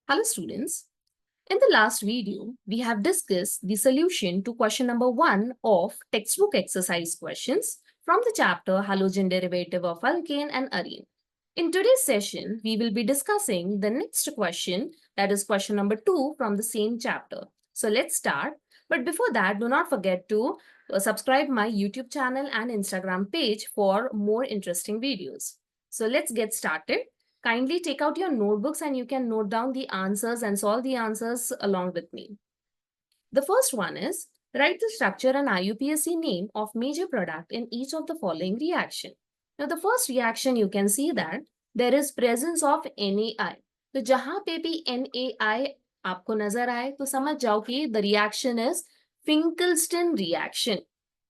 Hello students, in the last video, we have discussed the solution to question number 1 of textbook exercise questions from the chapter halogen derivative of alkane and arene. In today's session, we will be discussing the next question, that is question number 2 from the same chapter. So let's start. But before that, do not forget to subscribe my YouTube channel and Instagram page for more interesting videos. So let's get started. Kindly take out your notebooks and you can note down the answers and solve the answers along with me. The first one is, write the structure and IUPAC name of major product in each of the following reaction. Now the first reaction you can see that there is presence of NaI. तो जहां पे भी NaI आपको नजर आए तो समझ जाओ कि the reaction is Finkelstein reaction.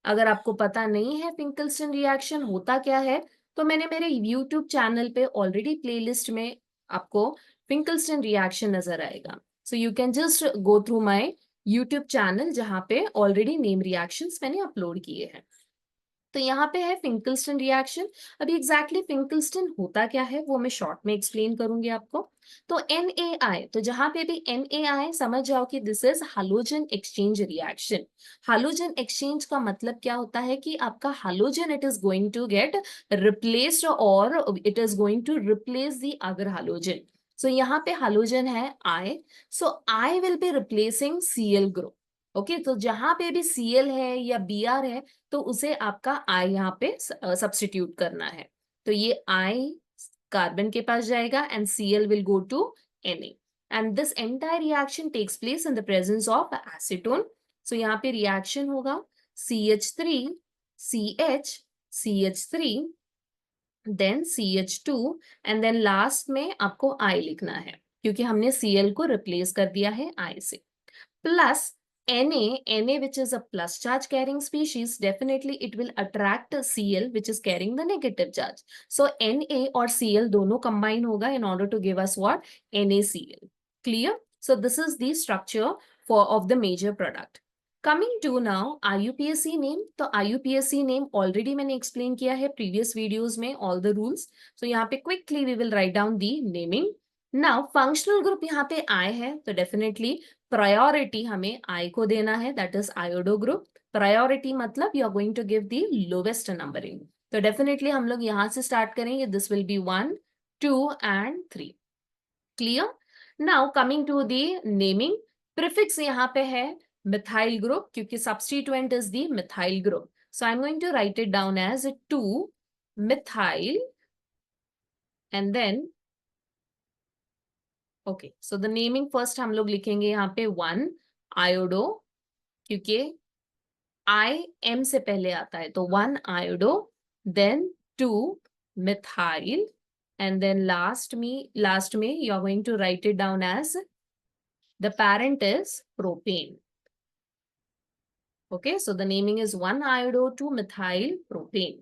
अगर आपको पता नहीं है Finkelstein reaction होता क्या है, तो मैंने मेरे YouTube चैनल पे ऑलरेडी प्लेलिस्ट में आपको Finkelstein reaction नजर आएगा. So you can just go through my YouTube channel जहां पे ऑलरेडी नेम रिएक्शंस मैंने अपलोड किए हैं. तो यहाँ पे है फिंकलस्टन रिएक्शन. अभी एग्जैक्टली फिंकलस्टन होता क्या है वो मैं शॉर्ट में एक्सप्लेन करूंगी आपको. तो NaI, तो जहां पे भी NaI समझ जाओ कि this is halogen exchange reaction. Halogen exchange का मतलब क्या होता है कि आपका halogen it is going to get replaced और it is going to replace the other halogen. So यहाँ पे हालोजन है I, so I will be replacing Cl group. Okay, तो जहां पे भी Cl है या Br है तो उसे आपका I यहाँ पे सब्स्टिट्यूट करना है. तो ये I कार्बन के पास जाएगा and Cl will go to Na. And this entire reaction takes place in the presence of acetone. So यहाँ पे रिएक्शन होगा CH3 CH CH3 then CH2 and then last में आपको I लिखना है क्योंकि हमने Cl को रिप्लेस कर दिया है I से. Plus Na which is a plus charge carrying species, definitely it will attract Cl which is carrying the negative charge. So Na और Cl दोनों combine होगा in order to give us what? NaCl. Clear? So this is the structure of the major product. Coming to now IUPAC name. तो IUPAC name already मैंने explain किया है previous videos में all the rules. So यहाँ पे quickly we will write down the naming. Now functional group यहाँ पे I है तो definitely प्रायोरिटी हमें I को देना है, that is iodo group. Priority मतलब you are going to give the lowest numbering. तो डेफिनेटली हम लोग यहां से स्टार्ट करेंगे. This will be 1 2 and 3. Clear? Now coming to the naming. Prefix यहाँ पे है मिथाइल ग्रुप क्योंकि substituent is the methyl group. So I am going to write it down as 2 methyl and then okay. So the naming first हम लोग लिखेंगे यहाँ पे 1 iodo क्योंकि I M से पहले आता है तो 1 iodo then 2 methyl and then last में you are going to write it down as the parent is propane. Okay, so the naming is 1 iodo 2 methyl propane.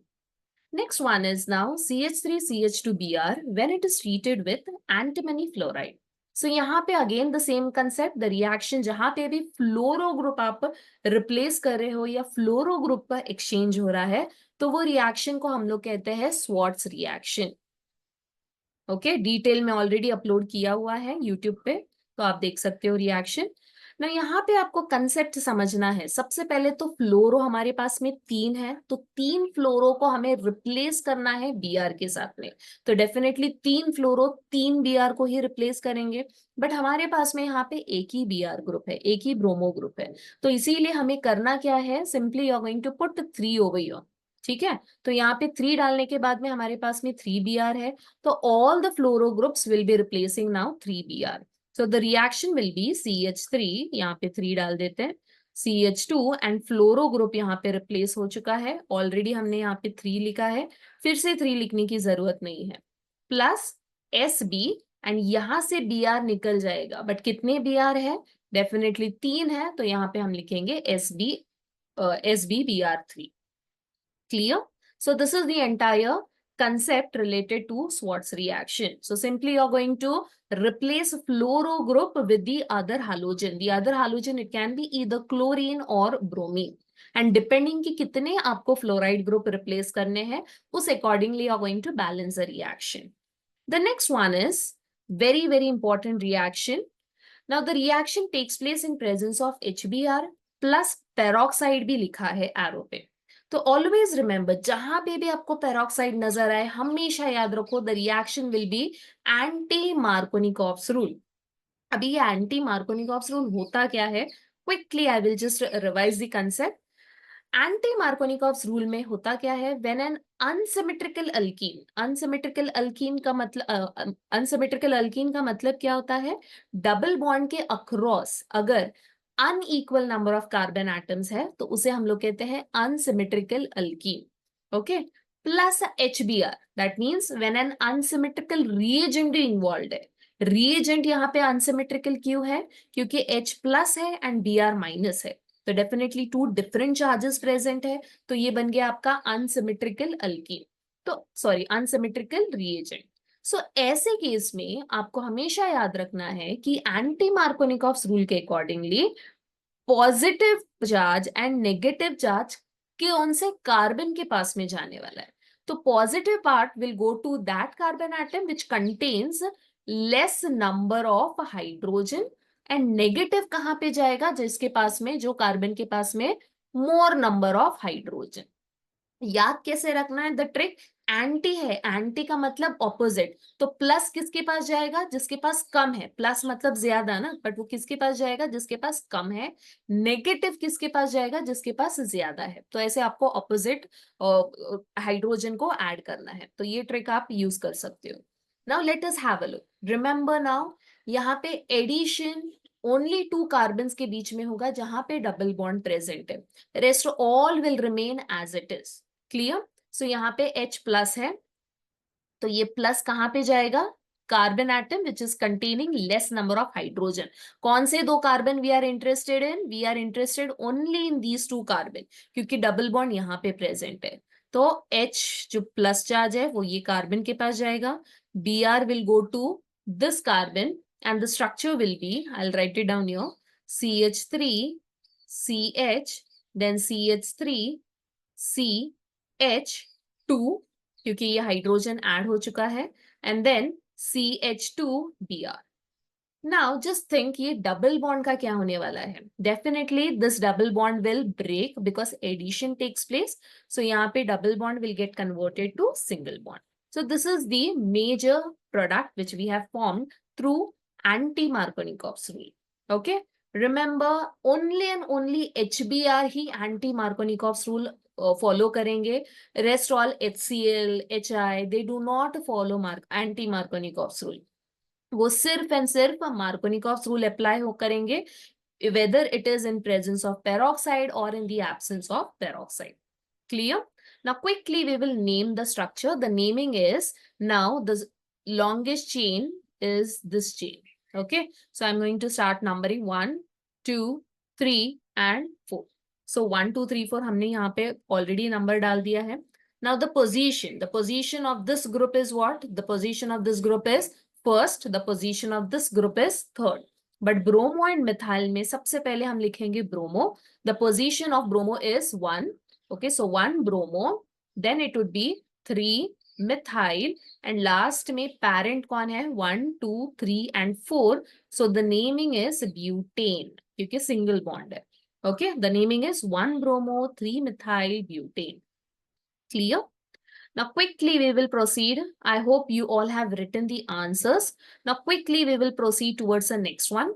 Next one is now CH3 CH2Br when it is treated with antimony fluoride. So यहाँ पे again the same concept. The reaction जहां पे भी फ्लोरो group आप replace कर रहे हो या फ्लोरो ग्रुप का एक्सचेंज हो रहा है तो वो रिएक्शन को हम लोग कहते हैं स्वार्ट्स रिएक्शन. ओके, डिटेल में ऑलरेडी अपलोड किया हुआ है यूट्यूब पे तो आप देख सकते हो रिएक्शन. ना यहाँ पे आपको कंसेप्ट समझना है. सबसे पहले तो फ्लोरो हमारे पास में 3 है तो 3 फ्लोरो को हमें रिप्लेस करना है Br के साथ में. तो डेफिनेटली 3 फ्लोरो 3 Br को ही रिप्लेस करेंगे. बट हमारे पास में यहाँ पे एक ही Br ग्रुप है, एक ही ब्रोमो ग्रुप है. तो इसीलिए हमें करना क्या है, simply you are going to put 3 over here. ठीक है, तो यहाँ पे 3 डालने के बाद में हमारे पास में 3 Br है तो all the fluoro groups will be replacing now 3 Br. So the reaction will be CH3, यहाँ पे 3 डाल देते हैं, CH2 एंड फ्लोरो ग्रुप यहाँ पे रिप्लेस हो चुका है. ऑलरेडी हमने यहाँ पे 3 लिखा है, फिर से 3 लिखने की जरूरत नहीं है. प्लस SB एंड यहाँ से Br निकल जाएगा. बट कितने Br है? डेफिनेटली 3 है तो यहाँ पे हम लिखेंगे SBBr3. Clear? So this is the entire concept related to Schwartz reaction. So simply you're going to replace fluoro group with the other halogen. The other halogen, it can be either chlorine or bromine. And depending कि कितने आपको fluoride group replace करने हैं, उस accordingly you're going to balance the reaction. The next one is Very, very important reaction. Now the reaction takes place in presence of HBr plus peroxide भी लिखा है arrow पे. तो ऑलवेज रिमेंबर, जहां पे भी आपको पेरोक्साइड नजर आए हमेशा याद रखो the reaction will be anti Markovnikov's rule. अभी ये एंटी मार्कोनिकॉफ्स रूल होता क्या है, quickly I will just revise the concept. Anti Markovnikov's rule में होता क्या है, when an unsymmetrical alkene, unsymmetrical alkene का मतलब क्या होता है, डबल बॉन्ड के अक्रॉस अगर unequal number of carbon atoms है तो उसे हम लोग कहते हैं unsymmetrical alkene. Okay, plus HBr, that means when an unsymmetrical reagent involve है. रिएजेंट यहाँ पे अनसिमेट्रिकल क्यों है, क्योंकि H प्लस है एंड Br माइनस है, तो definitely two different charges present है, तो ये बन गया आपका अनसिमेट्रिकल अल्कीन, तो सॉरी अनसिमेट्रिकल रिएजेंट. सो ऐसे केस में आपको हमेशा याद रखना है कि एंटी मार्कोनिकॉफ्स रूल के accordingly positive charge and negative charge कौन से कार्बन के पास में जाने वाला है. तो positive part will go to that carbon atom which contains less number of hydrogen, and negative कहां पे जाएगा, जिसके पास में, जो कार्बन के पास में मोर नंबर ऑफ हाइड्रोजन. याद कैसे रखना है द ट्रिक, एंटी है, एंटी का मतलब ऑपोजिट, तो प्लस किसके पास जाएगा, जिसके पास कम है, प्लस मतलब ज्यादा ना, बट वो किसके पास जाएगा, जिसके पास कम है. नेगेटिव किसके पास जाएगा, जिसके पास ज्यादा है. तो ऐसे आपको ऑपोजिट हाइड्रोजन को ऐड करना है, तो ये ट्रिक आप यूज कर सकते हो. Now let us have a look. Remember now, यहाँ पे एडिशन ओनली 2 कार्बन्स के बीच में होगा जहां पे डबल बॉन्ड प्रेजेंट है, rest all will remain as it is. Clear. So यहाँ पे H प्लस है, तो ये प्लस कहां पे जाएगा, carbon atom which is containing less number of hydrogen. कौन से 2 carbon we are interested in, we are interested only in these 2 carbon, क्योंकि डबल बॉन्ड यहाँ पे प्रेजेंट है. तो H जो प्लस चार्ज है वो ये कार्बन के पास जाएगा, Br will go to this carbon and the structure will be, I will write it down here, CH3 CH, then CH3 CH2, क्योंकि ये हाइड्रोजन ऐड हो चुका है, and then CH2Br. Now just think ये double bond का क्या होने वाला है, definitely this double bond will break because addition takes place. So यहाँ पे double bond will get converted to single bond. So this is the major product which we have formed through anti-Markovnikov's rule. Okay, remember only and only HBr he anti-Markovnikov's rule follow करेंगे. Rest all HCl, HI, they do not follow anti-Markovnikov's rule. वो सिर्फ and सिर्फ Markovnikov's rule apply हो करेंगे whether it is in presence of peroxide or in the absence of peroxide. Clear? Now quickly we will name the structure. The naming is, now the longest chain is this chain. Okay, so I'm going to start numbering 1, 2, 3 and 4. So 1, 2, 3, 4 हमने यहाँ पे already number डाल दिया है. Now the position of this group is what? The position of this group is first. The position of this group is third. But bromo and methyl में सबसे पहले हम लिखेंगे bromo. The position of bromo is 1. Okay, so 1 bromo, then it would be 3 methyl, and last में parent कौन है, 1, 2, 3 and 4. So the naming is butane, क्योंकि single bond है. Okay, the naming is 1 bromo, 3 methyl butane. Clear? Now quickly we will proceed. I hope you all have written the answers. Now quickly we will proceed towards the next one.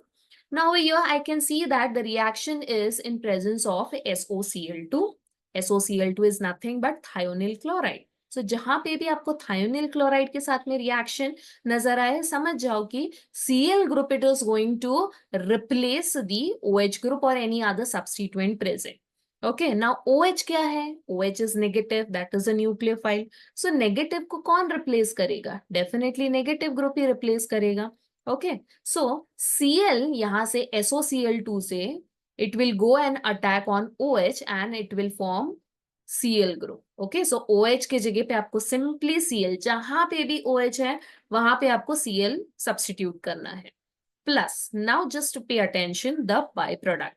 Now here I can see that the reaction is in presence of SOCl2. SOCl2 is nothing but thionyl chloride. So जहां पे भी आपको thionyl chloride के साथ में reaction नजर आए, समझ जाओ कि Cl group it is going to replace the OH group or any other substituent present. Okay, now OH क्या है, OH is negative, that is a nucleophile. So negative को कौन replace करेगा, definitely negative group ही replace करेगा. Okay, so Cl यहाँ से SOCl2 से it will go and attack on OH and it will form Cl group. Okay, so OH के जगह पे आपको simply Cl, जहां पे भी OH है वहां पे आपको Cl substitute करना है. Plus, now just to pay attention the byproduct.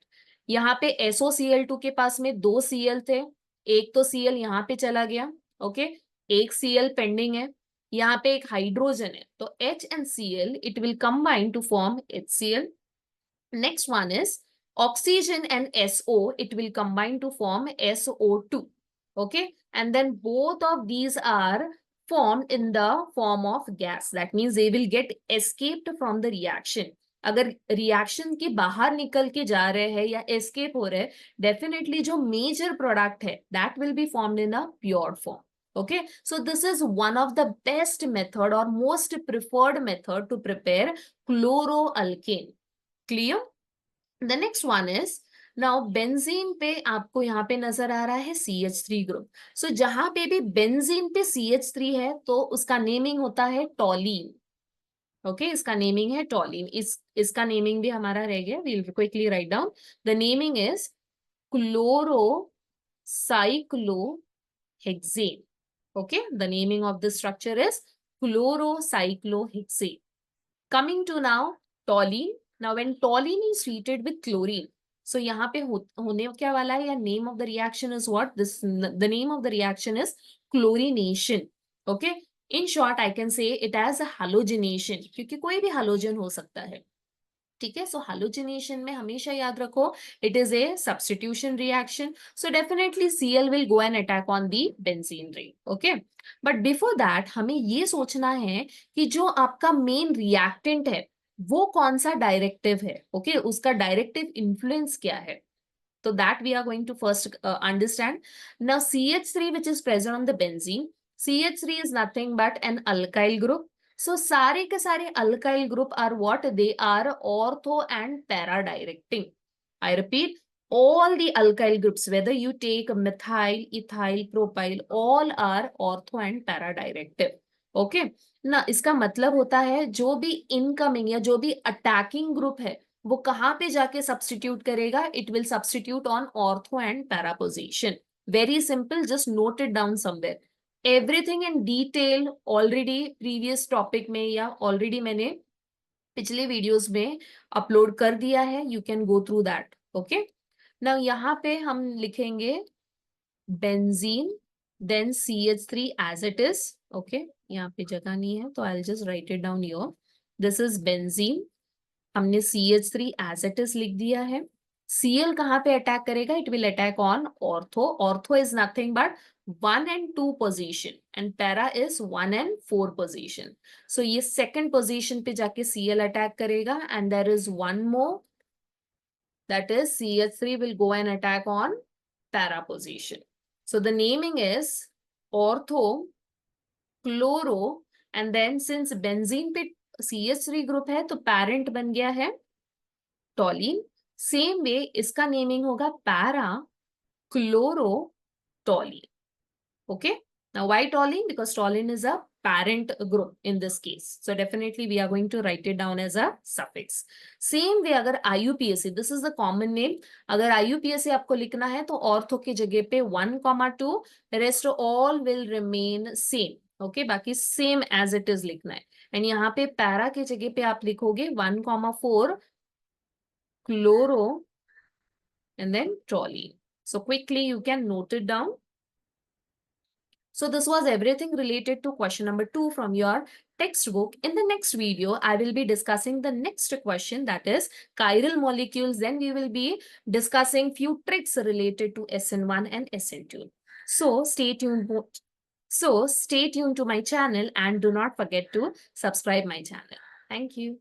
यहाँ पे SOCl2 के पास में 2 Cl थे, एक तो Cl यहाँ पे चला गया. ओके, एक Cl पेंडिंग है, यहाँ पे एक हाइड्रोजन है, तो H and Cl, it will combine to form HCl. Next one is oxygen and SO, it will combine to form SO2. Okay, and then both of these are formed in the form of gas. That means they will get escaped from the reaction. अगर reaction के बाहर निकल के जा रहे हैं या escape हो रहे हैं, डेफिनेटली जो मेजर प्रोडक्ट है that will be formed in a pure form. Okay, so this is one of the best method or most preferred method to prepare chloroalkane. Clear? The next one is now benzene पे आपको यहाँ पे नजर आ रहा है CH3 group. सो जहां पे भी बेंजीन पे CH3 है तो उसका नेमिंग होता है टॉलीन. ओके, इसका नेमिंग है टॉलीन. इसका नेमिंग भी हमारा रह गया. We'll quickly write down. The naming is chlorocyclohexane. Okay, the naming of this structure is chlorocyclohexane. Coming to now toluene. Now when toluene is treated with chlorine, so यहाँ पे होने क्या वाला है, या name of the reaction is what? The name of the reaction is chlorination. Okay, in short I can say it as a halogenation, क्योंकि कोई भी halogen हो सकता है. ठीक है, सो हालोजिनेशन में हमेशा याद रखो it is a substitution reaction. So definitely Cl will go and attack on the benzene ring. Okay, but before that हमें ये सोचना है कि जो आपका मेन रिएक्टेंट है वो कौन सा डायरेक्टिव है. ओके, उसका डायरेक्टिव इन्फ्लुएंस क्या है. So that we are going to first understand. Now CH3 which is present on the benzene, CH3 is nothing but an alkyl group. So सारे के सारे alkyl group are what? They are ortho and para directing. I repeat, all the alkyl groups, whether you take methyl, ethyl, propyl, all are ortho and para directive. Okay, ना इसका मतलब होता है जो भी इनकमिंग या जो भी अटैकिंग ग्रुप है वो कहाँ पे जाके सब्स्टिट्यूट करेगा. It will substitute on ortho and para position. Very simple, just note it down somewhere. Everything in detail already previous topic में या ऑलरेडी मैंने पिछले वीडियोस में अपलोड कर दिया है. You can go through that. Okay, now यहाँ पे हम लिखेंगे benzene then CH3 as it is. Okay, यहाँ पे जगह नहीं है तो I will just write it down here. This is benzene. हमने CH3 एज इट इज लिख दिया है. Cl कहाँ पे अटैक करेगा? It will attack on ortho. Ortho is nothing but 1 and 2 position and para is 1 and 4 position. सो ये second position पे जाके Cl अटैक करेगा and there is one more, that is CH3 will go and attack on para position. So the naming is ortho chloro and then since benzene पे CH3 group है तो parent बन गया है टॉलीन. Same way इसका naming होगा para क्लोरोटॉलीन. Okay, now why toluene? Because toluene is a parent group in this case. So definitely we are going to write it down as a suffix. Same way अगर IUPAC, this is the common name. अगर IUPAC आपको लिखना है तो ortho की जगह पे 1,2, rest all will remain same. Okay, बाकी same as it is लिखना है. एंड यहाँ पे पैरा की जगह पे आप लिखोगे 1,4 chloro and then toluene. So quickly you can note it down. So this was everything related to question number 2 from your textbook. In the next video, I will be discussing the next question, that is chiral molecules. Then we will be discussing few tricks related to SN1 and SN2. So stay tuned. So stay tuned to my channel and do not forget to subscribe my channel. Thank you.